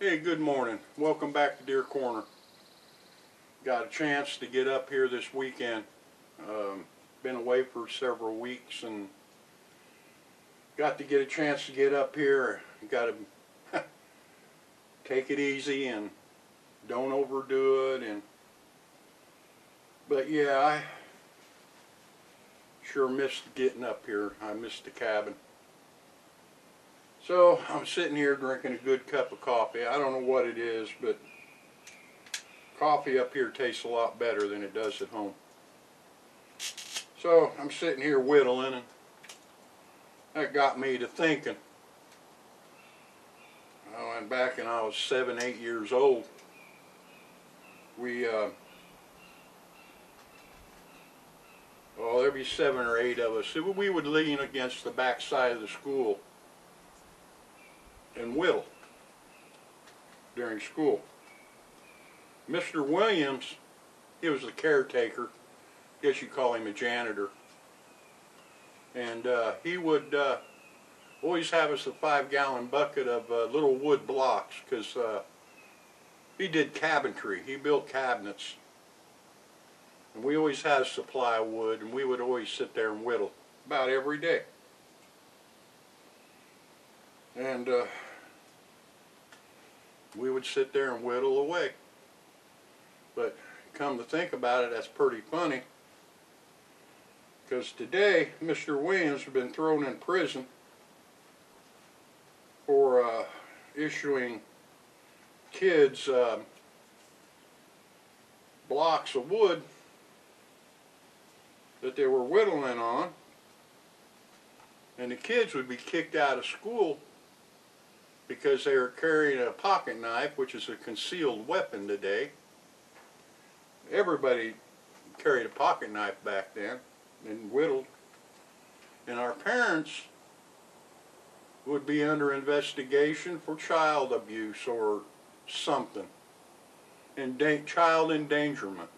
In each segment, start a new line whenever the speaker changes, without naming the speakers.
Hey, good morning. Welcome back to Deer Corner. Got a chance to get up here this weekend. Been away for several weeks and got to get a chance to get up here. Got to take it easy and don't overdo it. But yeah, I sure missed getting up here. I missed the cabin. So I'm sitting here drinking a good cup of coffee. I don't know what it is, but coffee up here tastes a lot better than it does at home. So I'm sitting here whittling, and that got me to thinking. I went back and I was 7, 8 years old. Well, there'd be 7 or 8 of us. We would lean against the back side of the school and whittle during school. Mr. Williams, he was the caretaker. I guess you call him a janitor. And he would always have us a 5-gallon bucket of little wood blocks, because he did cabinetry. He built cabinets. And we always had a supply of wood, and we would always sit there and whittle about every day. And we would sit there and whittle away. But come to think about it, that's pretty funny, because today Mr. Williams has been thrown in prison for issuing kids blocks of wood that they were whittling on, and the kids would be kicked out of school because they were carrying a pocket knife, which is a concealed weapon today. Everybody carried a pocket knife back then and whittled. And our parents would be under investigation for child abuse or something, and child endangerment.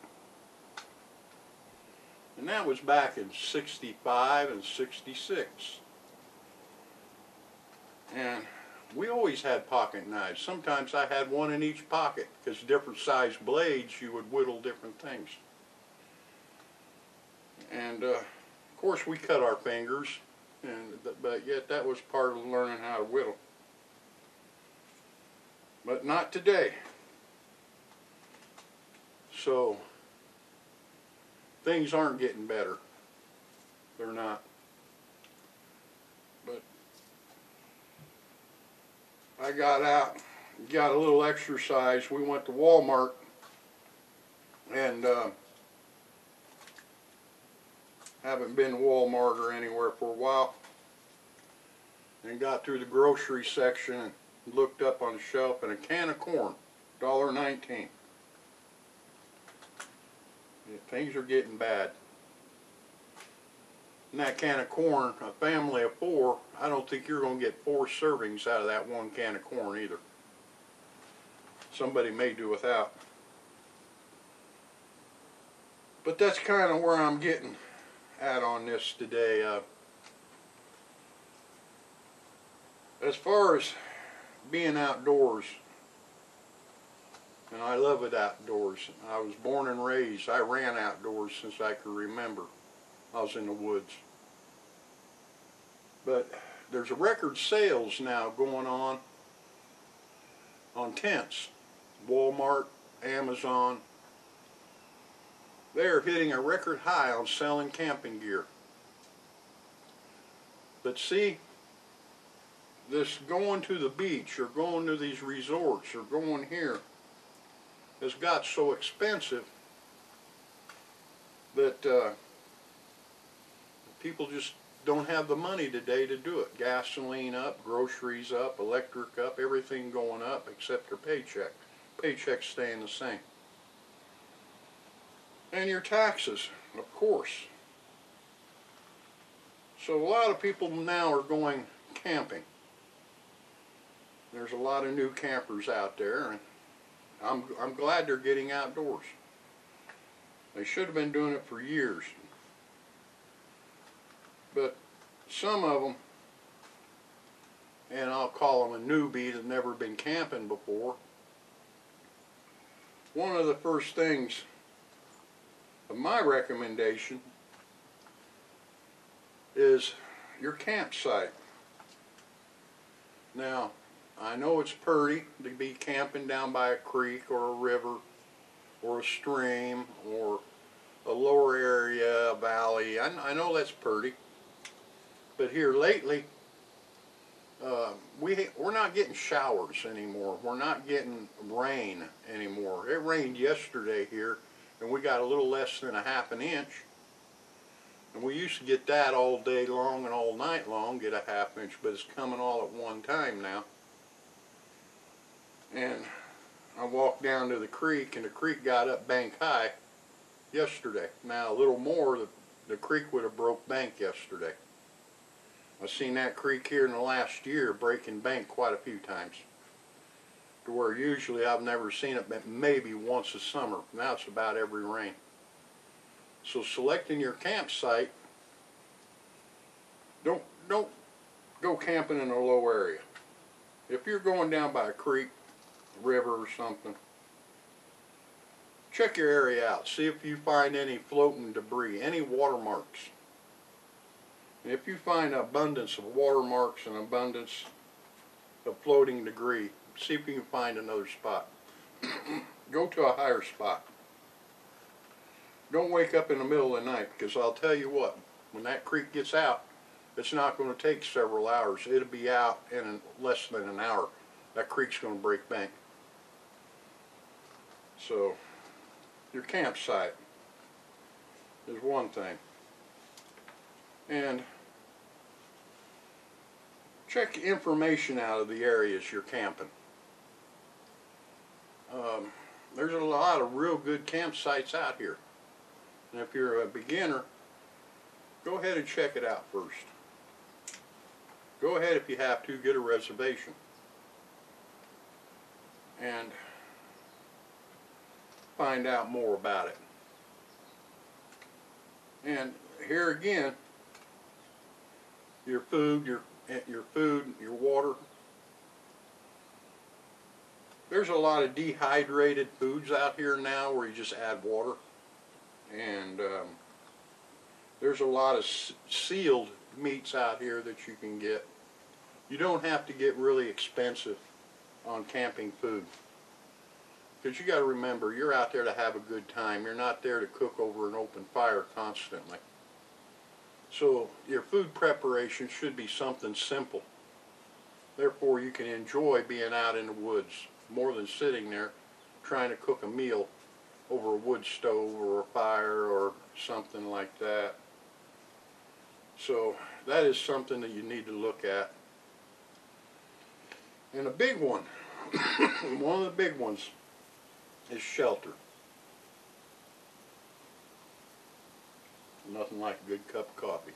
And that was back in '65 and '66. And we always had pocket knives. Sometimes I had one in each pocket, because different size blades, you would whittle different things. And of course we cut our fingers, but yet that was part of learning how to whittle. But not today. So things aren't getting better. They're not. But I got out, got a little exercise. We went to Walmart, and haven't been to Walmart or anywhere for a while, and got through the grocery section and looked up on the shelf, and a can of corn, $1.19. Yeah, things are getting bad. And that can of corn, a family of 4, I don't think you're going to get 4 servings out of that one can of corn either. Somebody may do without. But that's kind of where I'm getting at on this today. As far as being outdoors, and I love it outdoors. I was born and raised. I ran outdoors since I could remember. I was in the woods. But there's a record sales now going on tents. Walmart, Amazon. They're hitting a record high on selling camping gear. But see, this going to the beach or going to these resorts or going here has got so expensive that people just don't have the money today to do it. Gasoline up, groceries up, electric up, everything going up except your paycheck. Paycheck's staying the same. And your taxes, of course. So a lot of people now are going camping. There's a lot of new campers out there, and I'm glad they're getting outdoors. They should have been doing it for years. But some of them and I'll call them a newbie that's never been camping before, one of the first things of my recommendation is your campsite. Now, I know it's pretty to be camping down by a creek or a river or a stream or a lower area, a valley. I know that's pretty, but here lately, we're not getting showers anymore. We're not getting rain anymore. It rained yesterday here, and we got a little less than a half an inch. And we used to get that all day long and all night long, get a half inch, but it's coming all at one time now. And I walked down to the creek, and the creek got up bank high yesterday. Now a little more, the creek would have broke bank yesterday. I've seen that creek here in the last year breaking bank quite a few times, to where usually I've never seen it but maybe once a summer. Now it's about every rain. So selecting your campsite, don't go camping in a low area. If you're going down by a creek, river or something, check your area out. See if you find any floating debris, any watermarks. And if you find an abundance of watermarks and abundance of floating debris, see if you can find another spot. Go to a higher spot. Don't wake up in the middle of the night, because I'll tell you what, when that creek gets out, it's not going to take several hours. It'll be out in less than an hour. That creek's going to break bank. So, your campsite is one thing. And check information out of the areas you're camping. There's a lot of real good campsites out here. And if you're a beginner, go ahead and check it out first. Go ahead, if you have to, get a reservation. And find out more about it. And here again, your food, your water. There's a lot of dehydrated foods out here now where you just add water. And there's a lot of sealed meats out here that you can get. You don't have to get really expensive on camping food, because you got to remember, you're out there to have a good time. You're not there to cook over an open fire constantly. So your food preparation should be something simple. Therefore, you can enjoy being out in the woods more than sitting there trying to cook a meal over a wood stove or a fire or something like that. So that is something that you need to look at. And a big one, one of the big ones, is shelter. Nothing like a good cup of coffee.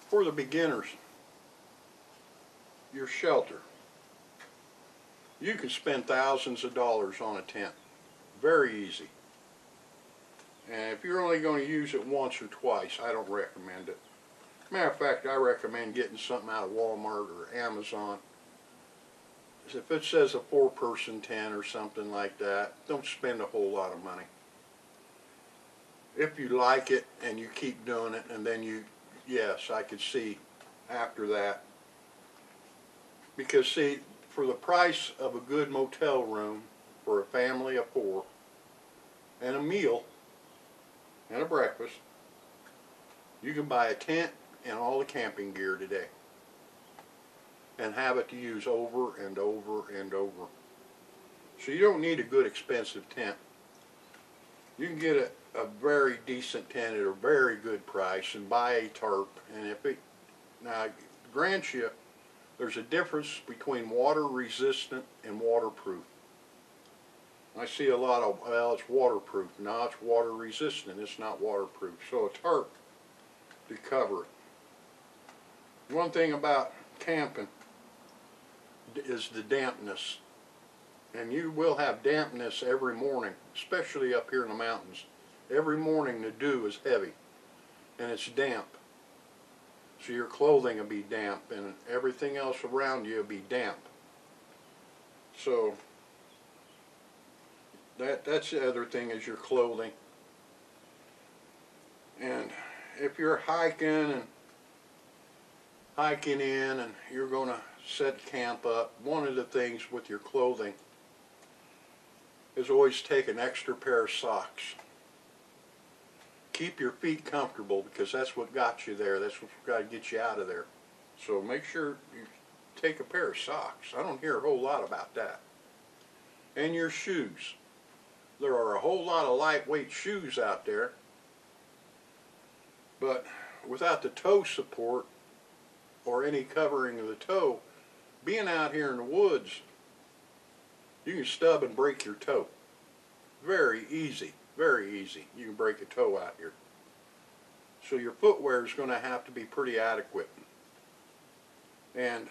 For the beginners, your shelter. You can spend thousands of dollars on a tent. Very easy. And if you're only going to use it once or twice, I don't recommend it. Matter of fact, I recommend getting something out of Walmart or Amazon. If it says a 4-person tent or something like that, don't spend a whole lot of money. If you like it and you keep doing it, and then yes, I could see after that. Because see, for the price of a good motel room for a family of 4, and a meal, and a breakfast, you can buy a tent and all the camping gear today, and have it to use over and over and over. So you don't need a good expensive tent. You can get a very decent tent at a very good price and buy a tarp. And if it, now grant you, there's a difference between water resistant and waterproof. I see a lot of, well, it's waterproof. No, it's water resistant. It's not waterproof. So a tarp to cover it. One thing about camping is the dampness. And you will have dampness every morning, especially up here in the mountains. Every morning the dew is heavy and it's damp. So your clothing will be damp and everything else around you will be damp. So that's the other thing, is your clothing. And if you're hiking in and you're going to set camp up, one of the things with your clothing is always take an extra pair of socks. Keep your feet comfortable, because that's what got you there. That's what's got to get you out of there. So make sure you take a pair of socks. I don't hear a whole lot about that. And your shoes. There are a whole lot of lightweight shoes out there, but without the toe support or any covering of the toe, being out here in the woods, you can stub and break your toe. Very easy, very easy. You can break a toe out here. So your footwear is going to have to be pretty adequate. And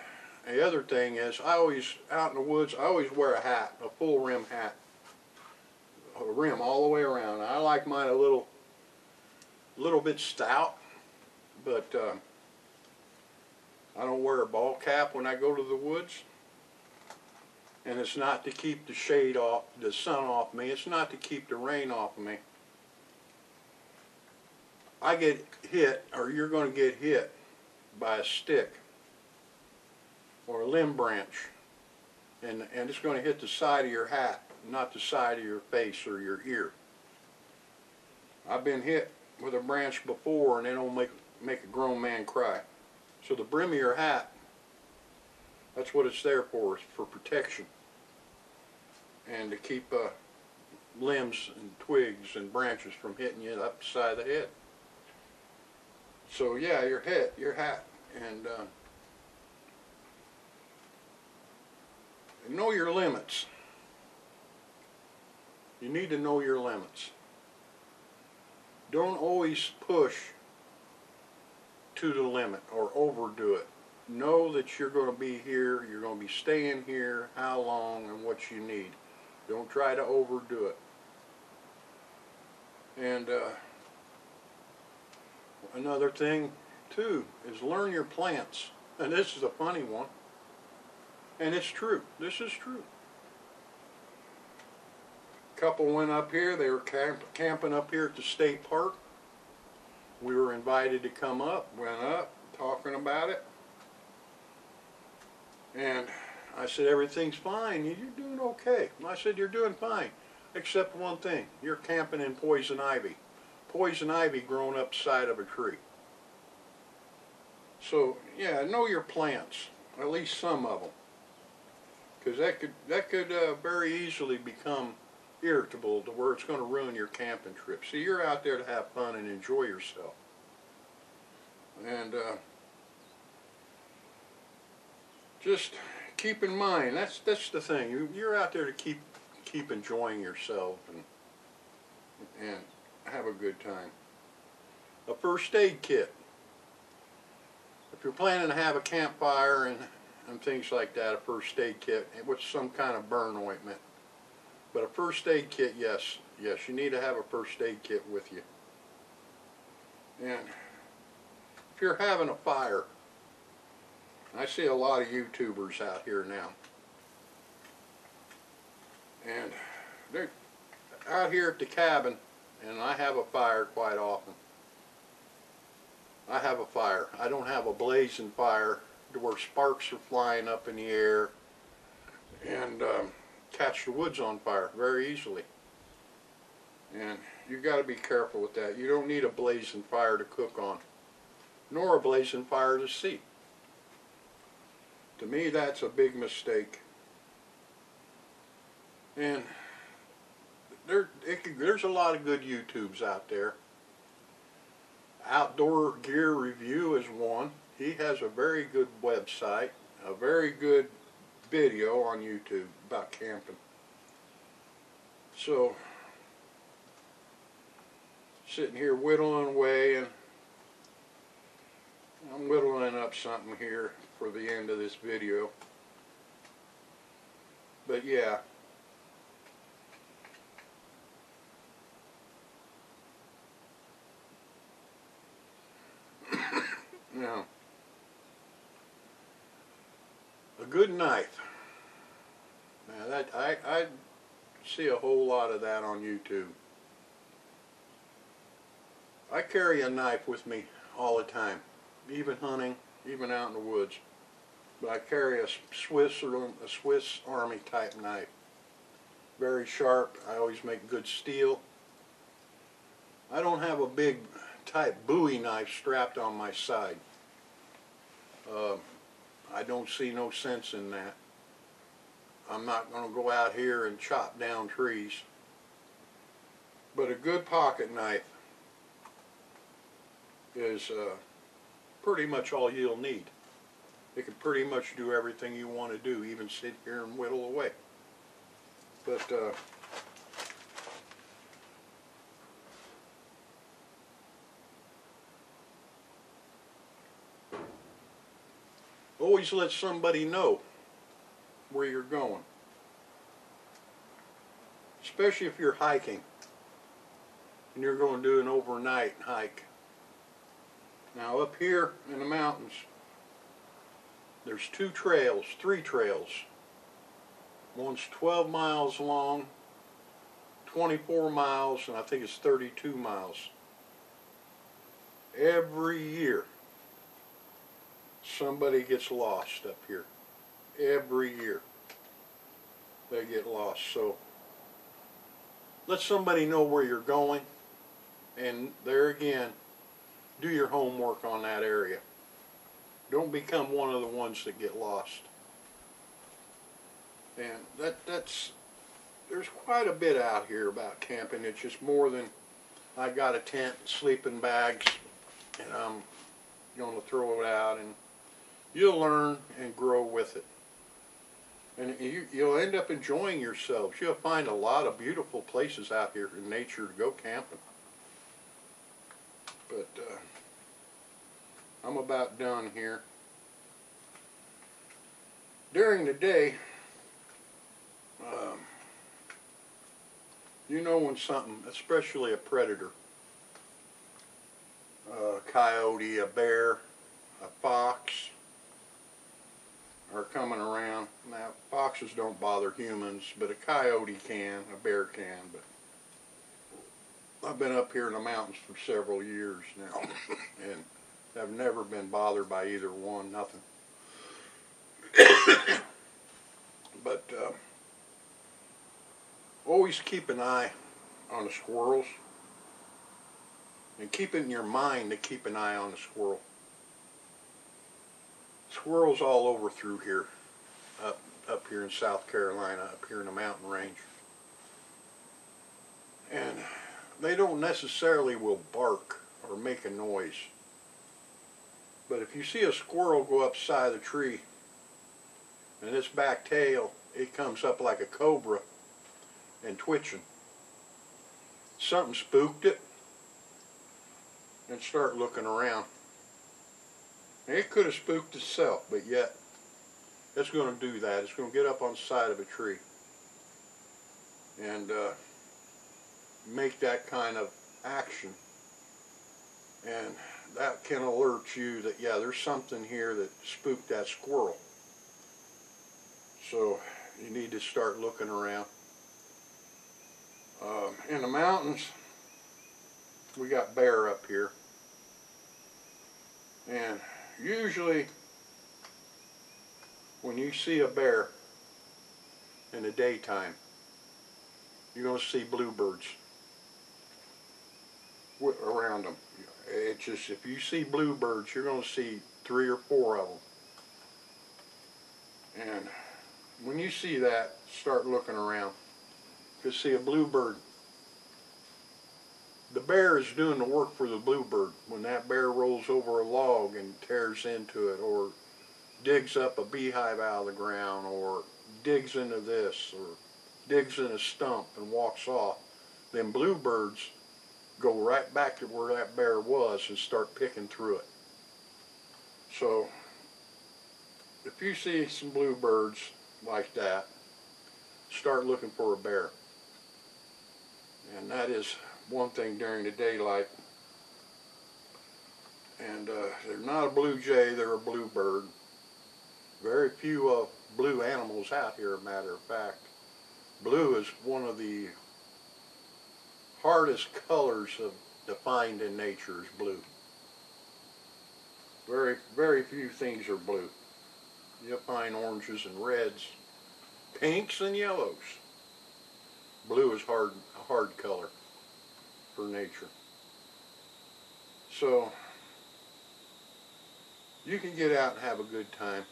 the other thing is, out in the woods, I always wear a hat, a full rim hat. A rim all the way around. I like mine a little bit stout, but I don't wear a ball cap when I go to the woods. And it's not to keep the shade off, the sun off me. It's not to keep the rain off of me. I get hit, or you're going to get hit by a stick or a limb branch, and it's going to hit the side of your hat, not the side of your face or your ear. I've been hit with a branch before, and they don't make a grown man cry. So the brim of your hat, that's what it's there for. It's for protection and to keep limbs and twigs and branches from hitting you up the side of the head. So yeah, your hat, and know your limits. You need to know your limits. Don't always push to the limit or overdo it. Know that you're going to be here, you're going to be staying here, how long, and what you need. Don't try to overdo it. And another thing too is learn your plants. And this is a funny one, and it's true. This is true. A couple went up here. They were camping up here at the state park. We were invited to come up. Went up, talking about it. And I said, everything's fine. You're doing okay. And I said, you're doing fine, except one thing. You're camping in poison ivy. Poison ivy growing up the side of a tree. So yeah, know your plants, at least some of them, because that could very easily become irritable to where it's going to ruin your camping trip. See, you're out there to have fun and enjoy yourself. And just keep in mind, that's the thing. You're out there to keep enjoying yourself and have a good time. A first aid kit. If you're planning to have a campfire and things like that, a first aid kit with some kind of burn ointment. But a first aid kit, yes, you need to have a first aid kit with you. And if you're having a fire, I see a lot of YouTubers out here now, and they're out here at the cabin, and I have a fire quite often. I have a fire. I don't have a blazing fire to where sparks are flying up in the air and catch the woods on fire very easily. And you got to be careful with that. You don't need a blazing fire to cook on, nor a blazing fire to see. To me, that's a big mistake. And there's a lot of good YouTubes out there. Outdoor Gear Review is one. He has a very good website, a very good video on YouTube about camping. So, sitting here whittling away, and I'm whittling up something here for the end of this video. But yeah. Now, good knife. Now that I see a whole lot of that on YouTube. I carry a knife with me all the time, even hunting, even out in the woods. But I carry a Swiss Army type knife. Very sharp. I always make good steel. I don't have a big type Bowie knife strapped on my side. I don't see no sense in that. I'm not going to go out here and chop down trees. But a good pocket knife is pretty much all you'll need. It can pretty much do everything you want to do, even sit here and whittle away. But always let somebody know where you're going. Especially if you're hiking and you're going to do an overnight hike. Now up here in the mountains, there's three trails. One's 12 miles long, 24 miles, and I think it's 32 miles. Every year, somebody gets lost up here. Every year, they get lost. So, let somebody know where you're going, and there again, do your homework on that area. Don't become one of the ones that get lost. And there's quite a bit out here about camping. It's just more than I got a tent, sleeping bags, and I'm going to throw it out, and you'll learn and grow with it. And you'll end up enjoying yourselves. You'll find a lot of beautiful places out here in nature to go camping. But I'm about done here. During the day, you know when something, especially a predator, a coyote, a bear, a fox, are coming around. Now, foxes don't bother humans, but a coyote can, a bear can. But I've been up here in the mountains for several years now, and have never been bothered by either one, nothing. But always keep an eye on the squirrels, and keep it in your mind to keep an eye on the squirrel. Squirrels all over through here, up here in South Carolina, up here in the mountain range. And they don't necessarily will bark or make a noise. But if you see a squirrel go up the side of the tree, and its back tail, it comes up like a cobra and twitching, something spooked it, and start looking around. It could have spooked itself, but yet it's going to do that. It's going to get up on the side of a tree and make that kind of action. And that can alert you that, yeah, there's something here that spooked that squirrel. So you need to start looking around. In the mountains, we got bear up here. And usually, when you see a bear in the daytime, you're going to see bluebirds around them. It's just, if you see bluebirds, you're going to see 3 or 4 of them. And when you see that, start looking around. Because see, a bluebird, the bear is doing the work for the bluebird. When that bear rolls over a log and tears into it, or digs up a beehive out of the ground, or digs into this, or digs in a stump and walks off, then bluebirds go right back to where that bear was and start picking through it. So if you see some bluebirds like that, start looking for a bear. And that is one thing during the daylight. And they're not a blue jay, they're a bluebird. Very few blue animals out here, a matter of fact. Blue is one of the hardest colors to find in nature is blue. Very few things are blue. You'll find oranges and reds, pinks and yellows. Blue is a hard color for nature. So you can get out and have a good time.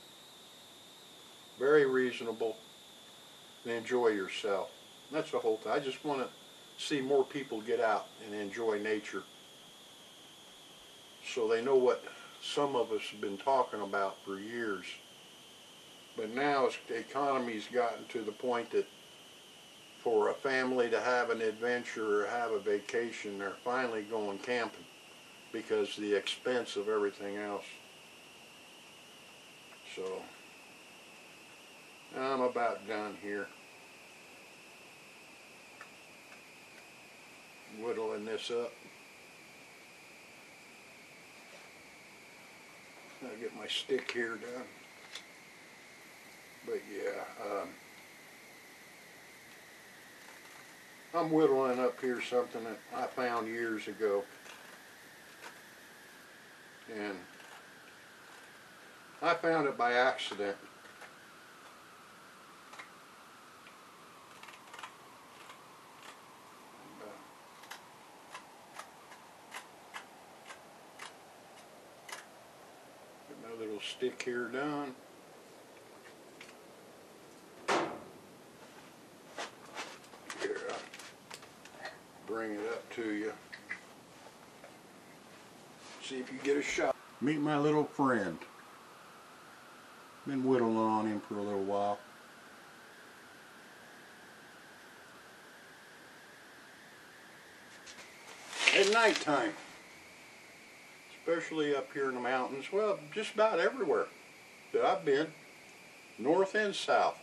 Very reasonable, and enjoy yourself. And that's the whole thing. I just want to see more people get out and enjoy nature, so they know what some of us have been talking about for years. But now the economy's gotten to the point that for a family to have an adventure or have a vacation, they're finally going camping because of the expense of everything else. So I'm about done here. Whittling this up. I'll get my stick here done. But yeah, I'm whittling up here something that I found years ago. And I found it by accident. Get my little stick here done. Here, I'll bring it up to you. See if you get a shot. Meet my little friend. Been whittling on him for a little while. At nighttime, especially up here in the mountains, well, just about everywhere that I've been, north and south.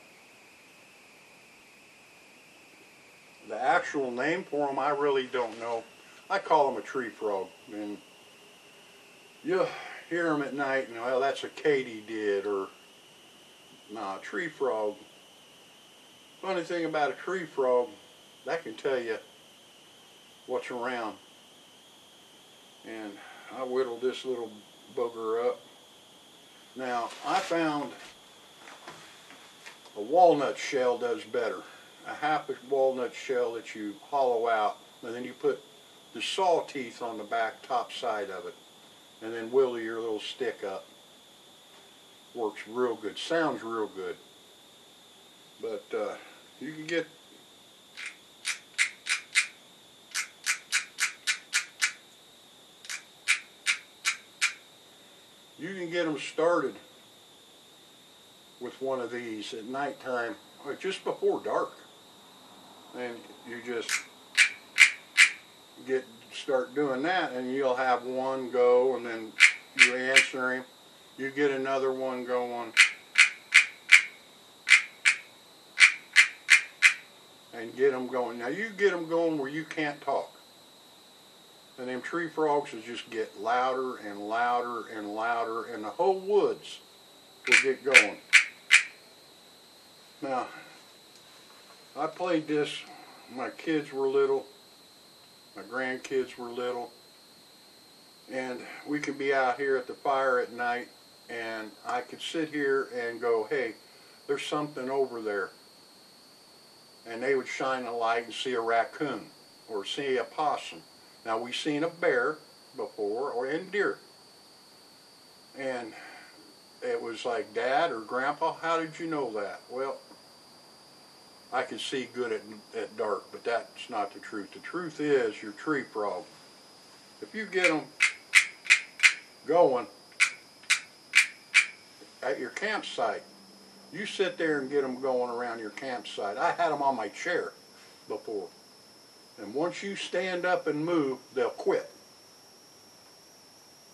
The actual name for them, I really don't know. I call them a tree frog, and you'll hear them at night, and well, that's a katydid, or nah, tree frog. Funny thing about a tree frog, that can tell you what's around. And I whittled this little booger up. Now, I found a walnut shell does better. A half a walnut shell that you hollow out, and then you put the saw teeth on the back top side of it, and then whittle your little stick up. Works real good. Sounds real good. But you can get them started with one of these at nighttime, or just before dark, and you just start doing that, and you'll have one go, and then you answer him. You get another one going, and get them going. Now you get them going where you can't talk. And them tree frogs will just get louder and louder and louder, and the whole woods will get going. Now, I played this when my kids were little, my grandkids were little, and we could be out here at the fire at night, and I could sit here and go, hey, there's something over there. And they would shine a light and see a raccoon or see a possum. Now, we've seen a bear before, and deer. And it was like, Dad or Grandpa, how did you know that? Well, I can see good at dark, but that's not the truth. The truth is your tree frog. If you get them going at your campsite, you sit there and get them going around your campsite. I had them on my chair before. And once you stand up and move, they'll quit.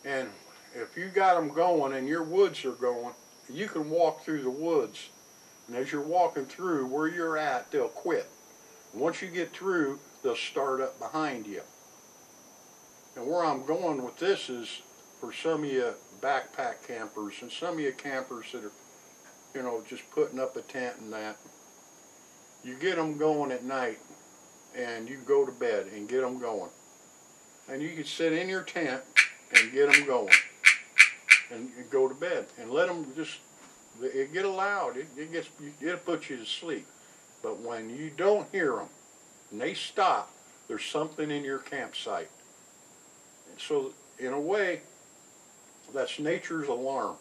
And if you got them going and your woods are going, you can walk through the woods. And as you're walking through, where you're at, they'll quit. And once you get through, they'll start up behind you. And where I'm going with this is for some of you backpack campers and some of you campers that are you know, just putting up a tent and that. You get them going at night, and you go to bed and get them going. And you can sit in your tent and get them going, and go to bed, and let them just, it get loud, it puts you to sleep. But when you don't hear them, and they stop, there's something in your campsite. And so, in a way, that's nature's alarm.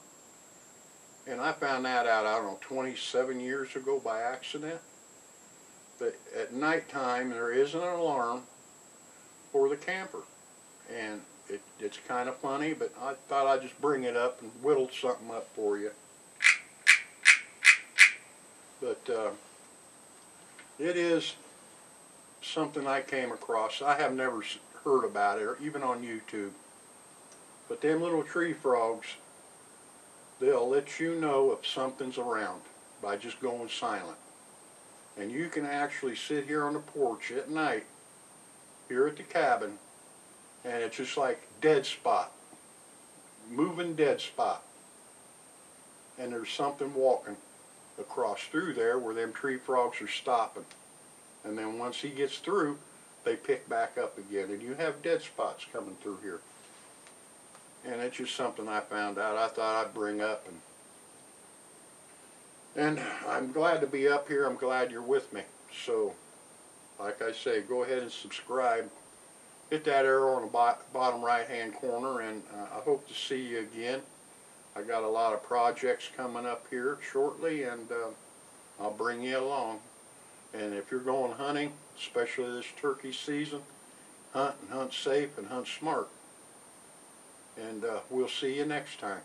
And I found that out, I don't know, 27 years ago by accident. That at nighttime there is an alarm for the camper. And it's kind of funny, but I thought I'd just bring it up and whittle something up for you. But it is something I came across. I have never heard about it, or even on YouTube. But them little tree frogs, they'll let you know if something's around by just going silent. And you can actually sit here on the porch at night, here at the cabin, and it's just like dead spot, moving dead spot. And there's something walking across through there where them tree frogs are stopping. And then once he gets through, they pick back up again. And you have dead spots coming through here. And it's just something I found out. I thought I'd bring up. And I'm glad to be up here. I'm glad you're with me. So, like I say, go ahead and subscribe. Hit that arrow on the bottom right hand corner, and I hope to see you again. I got a lot of projects coming up here shortly, and I'll bring you along. And if you're going hunting, especially this turkey season, hunt and hunt safe and hunt smart. And we'll see you next time.